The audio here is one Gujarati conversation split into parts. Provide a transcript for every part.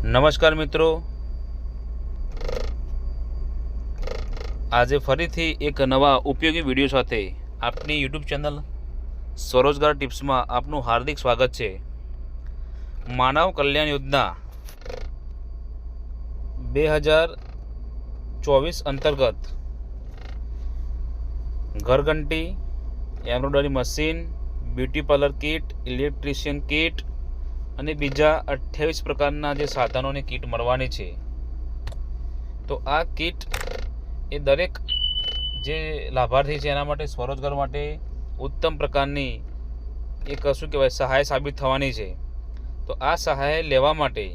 નમસ્કાર મિત્રો, આજે ફરીથી એક નવા ઉપયોગી વિડીયો સાથે આપની યુટ્યુબ ચેનલ સ્વરોજગાર ટિપ્સમાં આપનું હાર્દિક સ્વાગત છે। માનવ કલ્યાણ યોજના 2024 અંતર્ગત ઘરઘંટી, embroidery machine, beauty parlour kit, electrician kit અને બીજા 28 પ્રકારના જે સાધનોની કિટ મળવાની છે। તો આ કિટ એ દરેક જે લાભાર્થી છે એના માટે સ્વરોજગાર માટે ઉત્તમ પ્રકારની એક શું કહેવાય સહાય સાબિત થવાની છે। તો આ સહાય લેવા માટે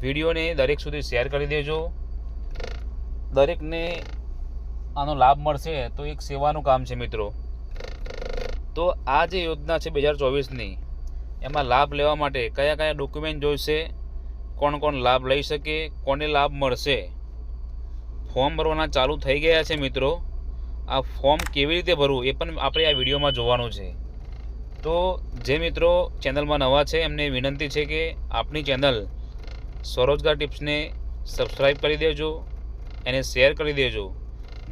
વિડીયોને દરેક સુધી શેર કરી દેજો। દરેકને આનો લાભ મળશે તો એક સેવાનું કામ છે મિત્રો। તો આ જે યોજના છે 2024ની, એમાં લાભ લેવા માટે કયા કયા ડોક્યુમેન્ટ જોઈશે, કોણ કોણ લાભ લઈ શકે, કોને લાભ મળશે, ફોર્મ ભરવાના ચાલુ થઈ ગયા છે મિત્રો। આ ફોર્મ કેવી રીતે ભરવું એ પણ આપણે આ વિડીયોમાં જોવાનું છે। તો જે મિત્રો ચેનલમાં નવા છે એમને વિનંતી છે કે આપણી ચેનલ સ્વરોજગાર ટિપ્સને સબસ્ક્રાઈબ કરી દેજો, એને શેર કરી દેજો,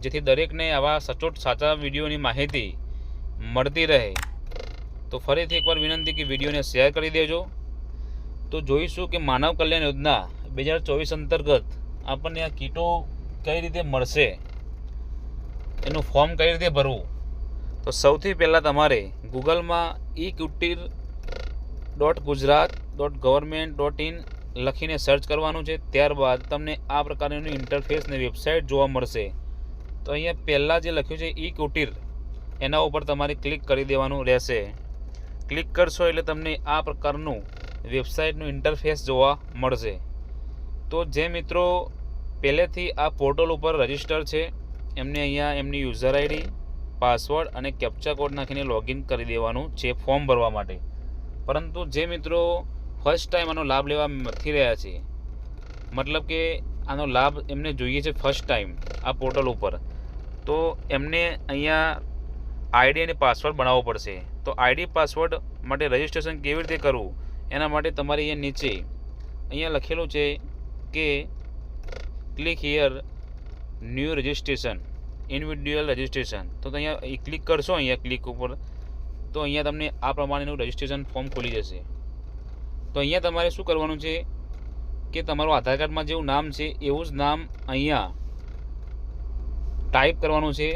જેથી દરેકને આવા સચોટ સાચા વિડીયોની માહિતી મળતી રહે। તો ફરીથી એકવાર વિનંતી કે વિડીયોને શેર કરી દેજો। તો જોઈશું કે માનવ કલ્યાણ યોજના 2024 અંતર્ગત આપણને આ કીટો કઈ રીતે મળશે, એનું ફોર્મ કઈ રીતે ભરવું। તો સૌથી પહેલાં તમારે ગૂગલમાં equity.gujarat.government.in લખીને સર્ચ કરવાનું છે। ત્યારબાદ તમને આ પ્રકારની ઇન્ટરફેસની વેબસાઇટ જોવા મળશે। તો અહીંયા પહેલાં જે લખ્યું છે equity, એના ઉપર તમારે ક્લિક કરી દેવાનું રહેશે। ક્લિક કરશો એટલે તમને આ પ્રકારનું વેબસાઇટનું ઇન્ટરફેસ જોવા મળશે। તો જે મિત્રો પહેલેથી આ પોર્ટલ ઉપર રજિસ્ટર છે એમને અહીંયા એમની યુઝર આઈડી, પાસવર્ડ અને કેપ્ચા કોડ નાખીને લોગિન કરી દેવાનું છે ફોર્મ ભરવા માટે। પરંતુ જે મિત્રો ફર્સ્ટ ટાઈમ આનો લાભ લેવા નથી રહ્યા છે, મતલબ કે આનો લાભ એમને જોઈએ છે ફર્સ્ટ ટાઈમ આ પોર્ટલ ઉપર, તો એમને અહીંયા આઈડી અને પાસવર્ડ બનાવવો પડશે। તો આઈડી પાસવર્ડ માટે રજિસ્ટ્રેશન કેવી રીતે કરવું એના માટે તમારે અહીંયા નીચે અહીંયા લખેલું છે કે click here new registration, individual registration. તો અહીંયા ક્લિક કરશો, અહીંયા ક્લિક ઉપર, તો અહીંયા તમને આ પ્રમાણેનું રજિસ્ટ્રેશન ફોર્મ ખુલી જશે। તો અહીંયા તમારે શું કરવાનું છે કે તમારું આધાર કાર્ડમાં જેવું નામ છે એવું જ નામ અહીંયા ટાઈપ કરવાનું છે।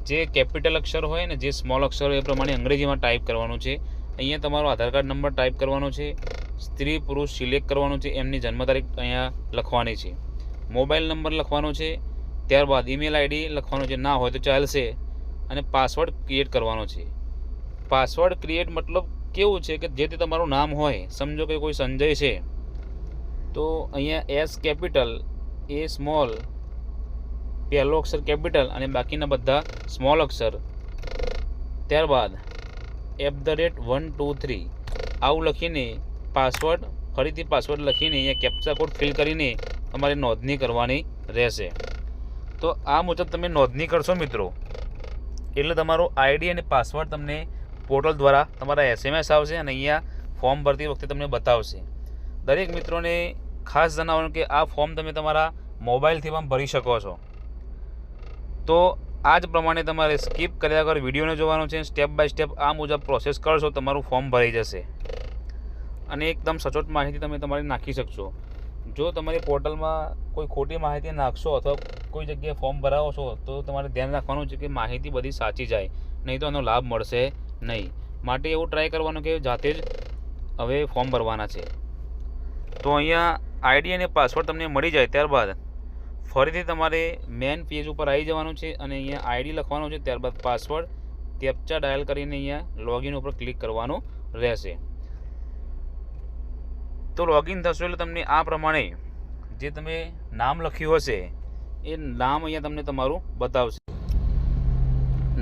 જે કેપિટલ અક્ષર હોય ને જે સ્મોલ અક્ષર હોય એ પ્રમાણે અંગ્રેજીમાં ટાઈપ કરવાનું છે। અહીંયા તમારો આધાર કાર્ડ નંબર ટાઈપ કરવાનો છે, સ્ત્રી પુરુષ સિલેક્ટ કરવાનું છે, એમની જન્મ તારીખ અહીંયા લખવાની છે, મોબાઈલ નંબર લખવાનો છે, ત્યારબાદ ઈમેલ આઈડી લખવાનું છે, ના હોય તો ચાલશે, અને પાસવર્ડ ક્રિએટ કરવાનો છે। પાસવર્ડ ક્રિએટ મતલબ કેવું છે કે જે તે તમારું નામ હોય, સમજો કે કોઈ સંજય છે તો અહીંયા એસ કેપિટલ, એ સ્મોલ, પહેલો અક્ષર કેપિટલ અને બાકીના બધા સ્મોલ અક્ષર, ત્યારબાદ @123 આવું લખીને પાસવર્ડ, ફરીથી પાસવર્ડ લખીને અહીંયા કેપ્ચા કોડ ફિલ કરીને તમારે નોંધણી કરવાની રહેશે। તો આ મુજબ તમે નોંધણી કરશો મિત્રો એટલે તમારો આઈડી અને પાસવર્ડ તમને પોર્ટલ દ્વારા તમારા SMS આવશે અને અહીંયા ફોર્મ ભરતી વખતે તમને બતાવશે। દરેક મિત્રોને ખાસ જણાવવાનું કે આ ફોર્મ તમે તમારા મોબાઈલથી પણ ભરી શકો છો। તો આ જ પ્રમાણે તમારે સ્કીપ કર્યા વગર વિડીયોને જોવાનો છે, સ્ટેપ બાય સ્ટેપ આ મુજબ પ્રોસેસ કરશો તમારું ફોર્મ ભરાઈ જશે અને એકદમ સચોટ માહિતી તમે તમારી નાખી શકશો। જો તમારી પોર્ટલમાં કોઈ ખોટી માહિતી નાખશો અથવા કોઈ જગ્યાએ ફોર્મ ભરાવો છો તો તમારે ધ્યાન રાખવાનું છે કે માહિતી બધી સાચી જાય, નહીં તો એનો લાભ મળશે નહીં। માટે એવું ટ્રાય કરવાનું કે જાતે જ હવે ફોર્મ ભરવાના છે। તો અહીંયા આઈડી અને પાસવર્ડ તમને મળી જાય ત્યારબાદ ફરીથી તમારે મેન પેજ ઉપર આવી જવાનું છે અને અહીંયા આઈડી લખવાનું છે, ત્યારબાદ પાસવર્ડ, કેપ્ચા ડાયલ કરીને અહીંયા લોગિન ઉપર ક્લિક કરવાનું રહેશે। તો લોગિન થશો એટલે તમને આ પ્રમાણે જે તમે નામ લખ્યું હશે એ નામ અહીંયા તમને તમારું બતાવશે,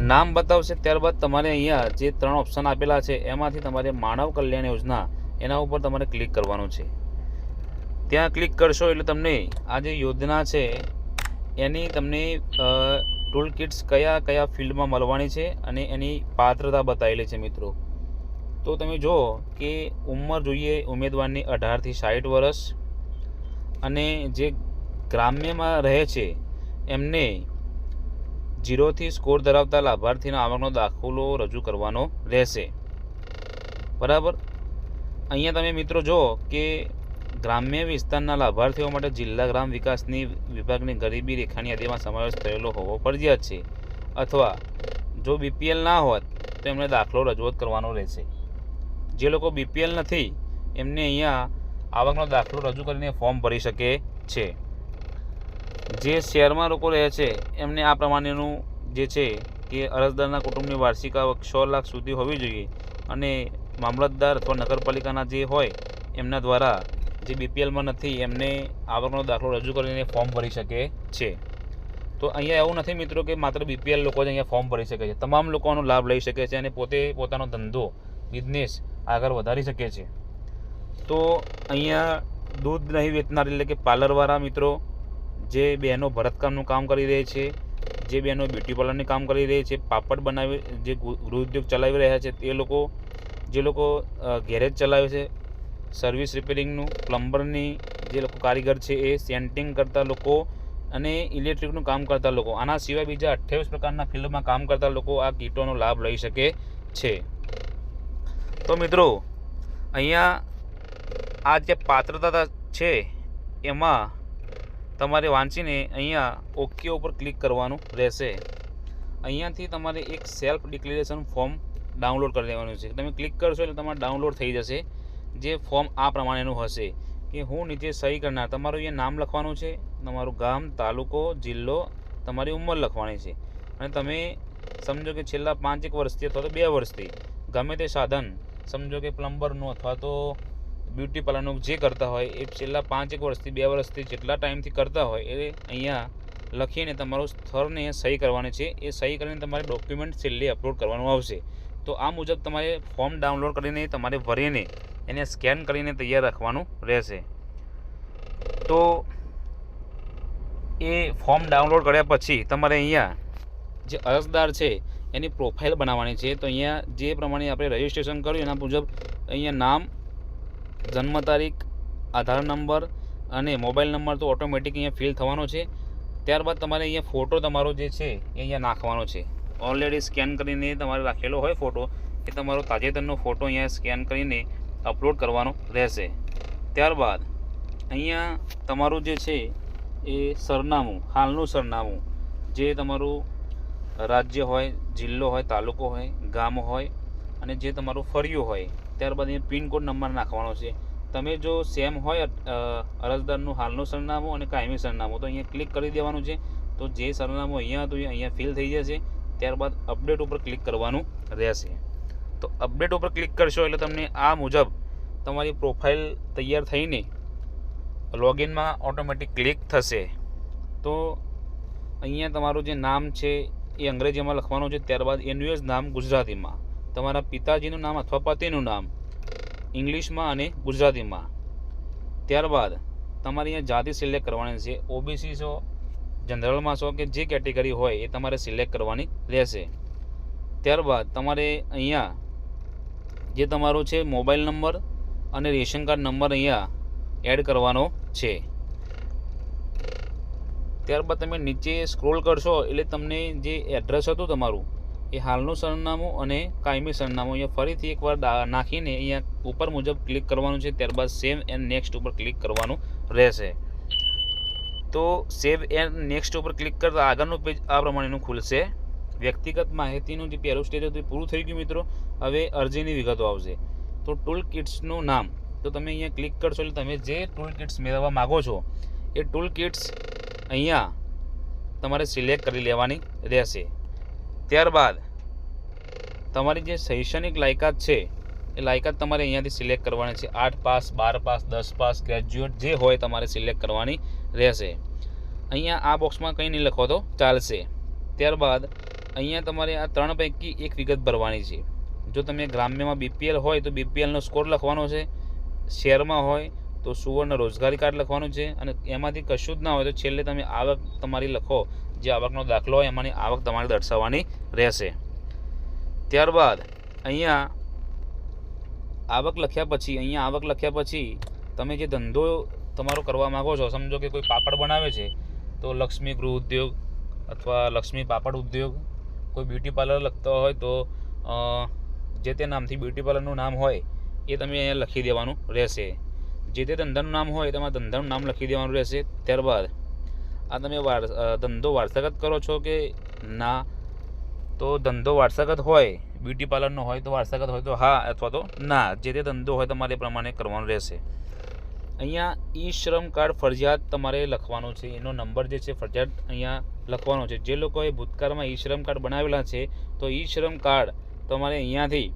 નામ બતાવશે। ત્યારબાદ તમારે અહીંયા જે 3 ઓપ્શન આપેલા છે એમાંથી તમારે માનવ કલ્યાણ યોજના એના ઉપર તમારે ક્લિક કરવાનું છે। ત્યાં ક્લિક કરશો એટલે તમને આ જે યોજના છે એની તમને ટૂલ કિટ્સ કયા કયા ફિલ્ડમાં મળવાની છે અને એની પાત્રતા બતાવેલી છે મિત્રો। તો તમે જુઓ કે ઉંમર જોઈએ ઉમેદવારની 18 થી 60 વર્ષ, અને જે ગ્રામ્યમાં રહે છે એમને 0થી સ્કોર ધરાવતા લાભાર્થીના આવકનો દાખલો રજૂ કરવાનો રહેશે. બરાબર. અહીંયા તમે મિત્રો જુઓ કે ગ્રામ્ય વિસ્તારના લાભાર્થીઓ માટે જિલ્લા ગ્રામ વિકાસની વિભાગની ગરીબી રેખાની યાદીમાં સમાવેશ થયેલો હોવો ફરજિયાત છે, અથવા જો બીપીએલ ના હોત તો એમને દાખલો રજૂઆત કરવાનો રહેશે. જે લોકો બીપીએલ નથી એમને અહીંયા આવકનો દાખલો રજૂ કરીને ફોર્મ ભરી શકે છે. જે શહેરમાં લોકો રહે છે એમને આ પ્રમાણેનું જે છે કે અરજદારના કુટુંબની વાર્ષિક આવક 6 લાખ સુધી હોવી જોઈએ, અને મામલતદાર અથવા નગરપાલિકાના જે હોય એમના દ્વારા જે બીપીએલમાં નથી એમને આવકનો દાખલો રજૂ કરીને ફોર્મ ભરી શકે છે. તો અહીંયા એવું નથી મિત્રો કે માત્ર બીપીએલ લોકો જ અહીંયા ફોર્મ ભરી શકે છે. તમામ લોકોનો લાભ લઈ શકે છે અને પોતે પોતાનો ધંધો બિઝનેસ આગળ વધારી શકે છે. તો અહીંયા દૂધ નહીં વેચનાર એટલે કે પાર્લરવાળા મિત્રો, જે બહેનો ભરતકામનું કામ કરી રહી છે, જે બહેનો બ્યુટી પાર્લરનું કામ કરી રહી છે, પાપડ બનાવી જે ગૃહ ઉદ્યોગ ચલાવી રહ્યા છે તે લોકો, જે લોકો ગેરેજ ચલાવે છે, સર્વિસ રિપેરિંગનું, પ્લમ્બરની જે લોકો કારીગર છે એ, સેન્ટિંગ કરતા લોકો અને ઇલેક્ટ્રિકનું કામ કરતા લોકો, આના સિવાય બીજા 28 પ્રકારના ફિલ્ડમાં કામ કરતા લોકો આ કીટોનો લાભ લઈ શકે છે. તો મિત્રો અહીંયા આ જે પાત્રતા છે એમાં તમારે વાંચીને અહીંયા ઓકે ઉપર ક્લિક કરવાનું રહેશે. અહીંયાથી તમારે એક સેલ્ફ ડિક્લેરેશન ફોર્મ ડાઉનલોડ કરી લેવાનું છે. તમે ક્લિક કરશો એટલે તમારે ડાઉનલોડ થઈ જશે. જે ફોર્મ આ પ્રમાણેનું હશે કે હું નીચે સહી કરનાર, તમારું અહીંયા નામ લખવાનું છે, તમારું ગામ, તાલુકો, જિલ્લો, તમારી ઉંમર લખવાની છે, અને તમે સમજો કે છેલ્લા 5 વર્ષથી અથવા તો 2 વર્ષથી ગમે તે સાધન, સમજો કે પ્લમ્બરનું અથવા તો બ્યુટી પાર્લરનું જે કરતા હોય એ છેલ્લા 5 વર્ષથી 2 વર્ષથી જેટલા ટાઈમથી કરતા હોય એ અહીંયા લખીને તમારું સ્થળને સહી કરવાની છે. એ સહી કરીને તમારે ડોક્યુમેન્ટ છેલ્લે અપલોડ કરવાનું આવશે. તો આ મુજબ તમારે ફોર્મ ડાઉનલોડ કરીને તમારે ભરીને એને સ્કેન કરીને તૈયાર રાખવાનું રહેશે. તો એ ફોર્મ ડાઉનલોડ કર્યા પછી તમારે અહીંયા જે અરજદાર છે એની પ્રોફાઇલ બનાવવાની છે. તો અહીંયા જે પ્રમાણે આપણે રજિસ્ટ્રેશન કર્યું એના મુજબ અહીંયા નામ, જન્મ તારીખ, આધાર નંબર અને મોબાઈલ નંબર તો ઓટોમેટિક અહીંયા ફિલ થવાનો છે. ત્યારબાદ તમારે અહીંયા ફોટો તમારો જે છે એ અહીંયા નાખવાનો છે. ઓલરેડી સ્કેન કરીને તમારે રાખેલો હોય ફોટો, એ તમારો તાજેતરનો ફોટો અહીંયા સ્કેન કરીને અપલોડ કરવાનો રહેશે. ત્યારબાદ અહીંયા તમારું જે છે એ સરનામું, હાલનું સરનામું, જે તમારું રાજ્ય હોય, જિલ્લો હોય, તાલુકો હોય, ગામ હોય અને જે તમારું ફર્યું હોય. ત્યારબાદ અહીંયા પિનકોડ નંબર નાખવાનો છે. તમે જો સેમ હોય અરજદારનું હાલનું સરનામું અને કાયમી સરનામું તો અહીંયા ક્લિક કરી દેવાનું છે. તો જે સરનામું અહીંયા હતું અહીંયા ફિલ થઈ જશે. ત્યારબાદ અપડેટ ઉપર ક્લિક કરવાનું રહેશે. તો અપડેટ ઉપર ક્લિક કરશો એટલે તમને આ મુજબ તમારી પ્રોફાઇલ તૈયાર થઈને લોગિનમાં ઓટોમેટિક ક્લિક થશે. તો અહીંયા તમારું જે નામ છે એ અંગ્રેજીમાં લખવાનું છે. ત્યારબાદ એનું જ નામ ગુજરાતીમાં, તમારા પિતાજીનું નામ અથવા પતિનું નામ ઇંગ્લિશમાં અને ગુજરાતીમાં. ત્યારબાદ તમારે અહીંયા જાતિ સિલેક્ટ કરવાની છે. ઓબીસી છો, જનરલમાં છો કે જે કેટેગરી હોય એ તમારે સિલેક્ટ કરવાની રહેશે. ત્યારબાદ તમારે અહીંયા જે તમારો છે મોબાઈલ નંબર અને રેશન કાર્ડ નંબર અહીંયા એડ કરવાનો છે. ત્યારબાદ તમે નીચે સ્ક્રોલ કરશો એટલે તમને જે એડ્રેસ હતું તમારું એ હાલનું સરનામું અને કાયમી સરનામું અહીંયા ફરીથી એકવાર નાખીને અહીંયા ઉપર મુજબ ક્લિક કરવાનું છે. ત્યારબાદ સેવ એન્ડ નેક્સ્ટ ઉપર ક્લિક કરવાનું રહેશે. તો સેવ એન્ડ નેક્સ્ટ ઉપર ક્લિક કરતાં આગળનું પેજ આ પ્રમાણેનું ખુલશે. વ્યક્તિગત માહિતીનું જે પહેલું સ્ટેજ હતું એ પૂરું થઈ ગયું મિત્રો. હવે અરજીની વિગતો આવશે. તો ટૂલ કિટ્સનું નામ, તો તમે અહીંયા ક્લિક કરશો એટલે તમે જે ટૂલ કિટ્સ મેળવવા માગો છો એ ટૂલ કિટ્સ અહીંયા તમારે સિલેક્ટ કરી લેવાની રહેશે. ત્યારબાદ તમારી જે શૈક્ષણિક લાયકાત છે એ લાયકાત તમારે અહીંયાથી સિલેક્ટ કરવાની છે. 8 પાસ, 12 પાસ, 10 પાસ, ગ્રેજ્યુએટ જે હોય તમારે સિલેક્ટ કરવાની રહેશે. અહીંયા આ બોક્સમાં કંઈ નહીં લખો તો ચાલશે. ત્યારબાદ અહીંયા તમારે આ 3 પૈકી એક વિગત ભરવાની છે. જો તમે ગ્રામ્યમાં બીપીએલ હોય તો બીપીએલનો સ્કોર લખવાનો છે, શહેરમાં હોય તો સુવર્ણ રોજગારી કાર્ડ લખવાનું છે, અને એમાંથી કશું જ ના હોય તો છેલ્લે તમે આવક તમારી લખો, જે આવકનો દાખલો હોય એમાંની આવક તમારે દર્શાવવાની રહેશે. ત્યારબાદ અહીંયા આવક લખ્યા પછી તમે જે ધંધો તમારો કરવા માગો છો, સમજો કે કોઈ પાપડ બનાવે છે તો લક્ષ્મી ગૃહ ઉદ્યોગ અથવા લક્ષ્મી પાપડ ઉદ્યોગ, કોઈ બ્યુટી પાર્લર લખતો હોય તો જે તે નામથી બ્યુટી પાર્લરનું નામ હોય એ તમે અહીંયા લખી દેવાનું રહેશે. જે તે ધંધાનું નામ હોય તમારે ધંધાનું નામ લખી દેવાનું રહેશે. ત્યારબાદ આ તમે ધંધો વારસાગત કરો છો કે ના, તો ધંધો વારસાગત હોય, બ્યુટી પાર્લરનો હોય તો વારસાગત હોય તો હા અથવા તો ના, જે તે ધંધો હોય તમારે એ પ્રમાણે કરવાનું રહેશે. અહીંયા ઈ શ્રમ કાર્ડ ફરજિયાત તમારે લખવાનું છે, એનો નંબર જે છે ફરજિયાત અહીંયા લખવાનો છે. જે લોકોએ ભૂતકાળમાં ઈ શ્રમ કાર્ડ બનાવેલા છે તો ઈ શ્રમ કાર્ડ તમારે અહીંયાથી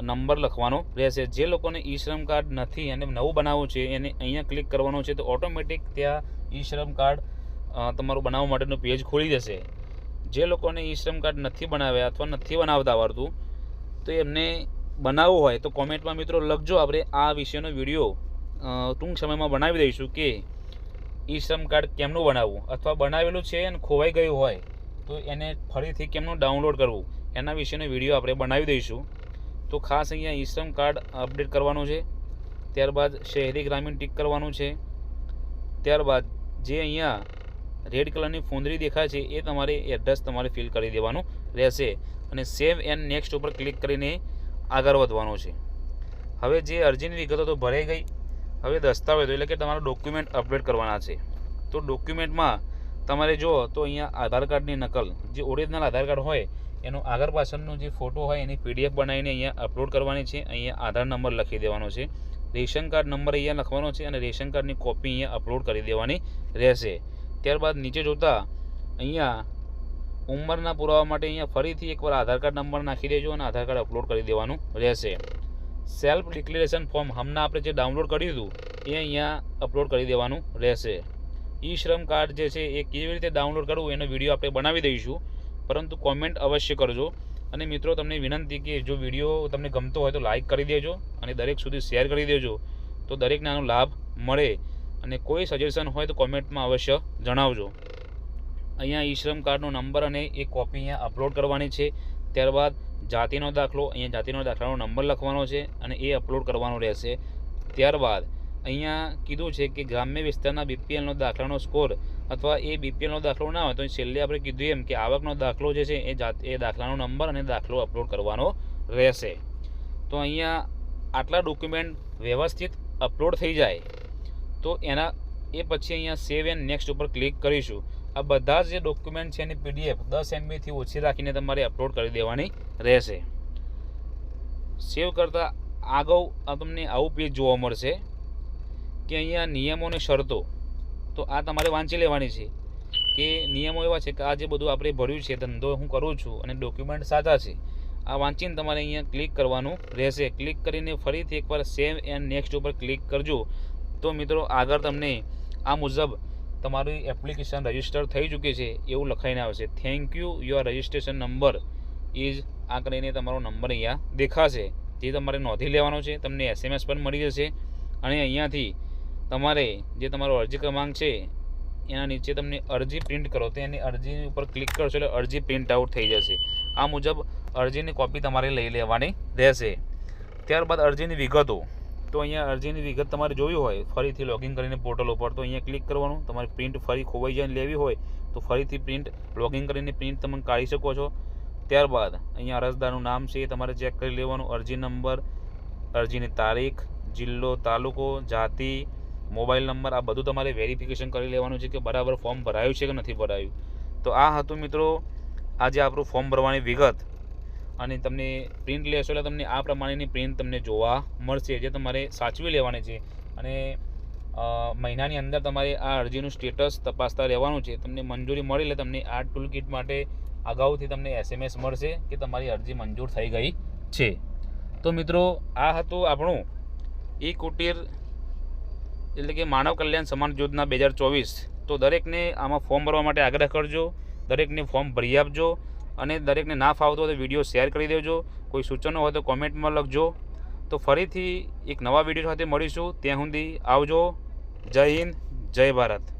નંબર લખવાનો રહેશે. જે લોકોને ઈ શ્રમ કાર્ડ નથી અને નવું બનાવવું છે એને અહીંયા ક્લિક કરવાનું છે તો ઓટોમેટિક ત્યાં ઈ શ્રમ કાર્ડ તમારું બનાવવા માટેનું પેજ ખોલી જશે. જે લોકોને ઈ શ્રમ કાર્ડ નથી બનાવ્યા અથવા નથી બનાવતા આવડતું તો એમને બનાવવું હોય તો કોમેન્ટમાં મિત્રો લખજો. આપણે આ વિષયનો વિડીયો ટૂંક સમયમાં બનાવી દઈશું કે ઈ શ્રમ કાર્ડ કેમનું બનાવવું, અથવા બનાવેલું છે અને ખોવાઈ ગયું હોય તો એને ફરીથી કેમનું ડાઉનલોડ કરવું, એના વિશેનો વિડીયો આપણે બનાવી દઈશું. તો ખાસ અહીંયા ઈ શ્રમ કાર્ડ અપડેટ કરવાનું છે. ત્યારબાદ શહેરી ગ્રામીણ ટીક કરવાનું છે. ત્યારબાદ જે અહીંયા રેડ કલરની ફૂંદરી દેખાય છે એ તમારે એડ્રેસ તમારે ફિલ કરી દેવાનું રહેશે અને સેવ એન્ડ નેક્સ્ટ ઉપર ક્લિક કરીને આગળ વધવાનું છે. હવે જે અરજીની વિગતો તો ભરાઈ ગઈ, હવે દસ્તાવેજો એટલે કે તમારા ડોક્યુમેન્ટ અપડેટ કરવાના છે. તો ડોક્યુમેન્ટમાં તમારે જુઓ તો અહીંયા આધાર કાર્ડની નકલ, જે ઓરિજિનલ આધાર કાર્ડ હોય એનો આગળ પાછળનો જે ફોટો હોય એની PDF બનાવીને અહીંયા અપલોડ કરવાની છે. અહીંયા આધાર નંબર લખી દેવાનો છે, રેશન કાર્ડ નંબર અહીંયા લખવાનો છે અને રેશન કાર્ડની કોપી અહીંયા અપલોડ કરી દેવાની રહેશે. ત્યારબાદ નીચે જોતા અહીંયા ઉંમરના પુરાવા માટે અહીંયા ફરીથી એકવાર આધાર કાર્ડ નંબર નાખી દેજો અને આધાર કાર્ડ અપલોડ કરી દેવાનું રહેશે. સેલ્ફ ડિક્લેરેશન ફોર્મ હમણાં આપણે જે ડાઉનલોડ કર્યું હતું એ અહીંયા અપલોડ કરી દેવાનું રહેશે. ઈ શ્રમ કાર્ડ જે છે એ કેવી રીતે ડાઉનલોડ કરવું એનો વિડીયો આપણે બનાવી દઈશું, પરંતુ કોમેન્ટ અવશ્ય કરજો. અને મિત્રો તમને વિનંતી કે જો વિડીયો તમને ગમતો હોય તો લાઇક કરી દેજો અને દરેક સુધી શેર કરી દેજો તો દરેકને આનો લાભ મળે. અને કોઈ સજેશન હોય તો કોમેન્ટમાં અવશ્ય જણાવજો. અહીંયા ઈ શ્રમ કાર્ડનો નંબર અને એ કોપી અહીંયા અપલોડ કરવાની છે. ત્યારબાદ જાતિનો દાખલો, અહીંયા જાતિનો દાખલાનો નંબર લખવાનો છે અને એ અપલોડ કરવાનો રહેશે. ત્યારબાદ અહીંયા કીધું છે કે ગ્રામ્ય વિસ્તારના BPLનો દાખલાનો સ્કોર અથવા એ BPLનો દાખલો ના હોય તો છેલ્લે આપણે કીધું એમ કે આવકનો દાખલો જે છે એ દાખલાનો નંબર અને દાખલો અપલોડ કરવાનો રહેશે. તો અહીંયા આટલા ડોક્યુમેન્ટ વ્યવસ્થિત અપલોડ થઈ જાય તો એના એ પછી અહીંયા સેવ એન્ડ નેક્સ્ટ ઉપર ક્લિક કરીશું. આ બધા જ જે ડોક્યુમેન્ટ છે એની PDF 10 MBથી ઓછી રાખીને તમારે અપલોડ કરી દેવાની રહેશે. સેવ કરતાં આગળ તમને આવું પેજ જોવા મળશે કે અહીંયા નિયમો અને શરતો, તો આ તમારે વાંચી લેવાની છે કે નિયમો એવા છે કે આ જે બધું આપણે ભર્યું છે, ધંધો હું કરું છું અને ડોક્યુમેન્ટ સાચા છે, આ વાંચીને તમારે અહીંયા ક્લિક કરવાનું રહેશે. ક્લિક કરીને ફરીથી એકવાર સેવ એન્ડ નેક્સ્ટ ઉપર ક્લિક કરજો તો મિત્રો આગળ તમને આ મુજબ તમારી એપ્લિકેશન રજિસ્ટર થઈ ચૂકી છે એવું લખાઈને આવશે. Thank you, your registration number is, આ કરીને તમારો નંબર અહીંયા દેખાશે જે તમારે નોંધી લેવાનો છે. તમને SMS પણ મળી જશે અને અહીંયાથી તમારે જે તમારો અરજી ક્રમાંક છે એના નીચે તમને અરજી પ્રિન્ટ કરો તો એની અરજી ઉપર ક્લિક કરશો એટલે અરજી પ્રિન્ટ આઉટ થઈ જશે. આ મુજબ અરજીની કોપી તમારે લઈ લેવાની રહેશે. ત્યારબાદ અરજીની વિગતો, તો અહીંયા અરજીની વિગત તમારે જોવી હોય ફરીથી લોગિન કરીને પોર્ટલ ઉપર તો અહીંયા ક્લિક કરવાનું. તમારે પ્રિન્ટ ફરી ખોવાઈ જાય લેવી હોય તો ફરીથી પ્રિન્ટ લોગિન કરીને પ્રિન્ટ તમે કાઢી શકો છો. ત્યારબાદ અહીંયા અરજદારનું નામ છે એ તમારે ચેક કરી લેવાનું, અરજી નંબર, અરજીની તારીખ, જિલ્લો, તાલુકો, જાતિ, મોબાઈલ નંબર, આ બધું તમારે વેરિફિકેશન કરી લેવાનું છે કે બરાબર ફોર્મ ભરાયું છે કે નથી ભરાયું. તો આ હતું મિત્રો આજે આપણું ફોર્મ ભરવાની વિગત. અને તમને પ્રિન્ટ લેશો એટલે તમને આ પ્રમાણેની પ્રિન્ટ તમને જોવા મળશે જે તમારે સાચવી લેવાની છે. અને મહિનાની અંદર તમારે આ અરજીનું સ્ટેટસ તપાસતા રહેવાનું છે. તમને મંજૂરી મળી એટલે તમને આ ટૂલ કિટ માટે અગાઉથી તમને SMS મળશે કે તમારી અરજી મંજૂર થઈ ગઈ છે. તો મિત્રો આ હતું આપણું ઈ કુટીર એટલે કે માનવ કલ્યાણ સમાન યોજના 2024. તો દરેકને આમાં ફોર્મ ભરવા માટે આગ્રહ કરજો, દરેકને ફોર્મ ભરી આપજો અને દરેકને ના ફાવતો હોય તો વિડીયો શેર કરી દેજો. કોઈ સૂચનો હોય તો કોમેન્ટમાં લખજો. તો ફરીથી એક નવા વિડીયો સાથે મળીશું. ત્યાં સુધી આવજો. જય હિન્દ, જય ભારત.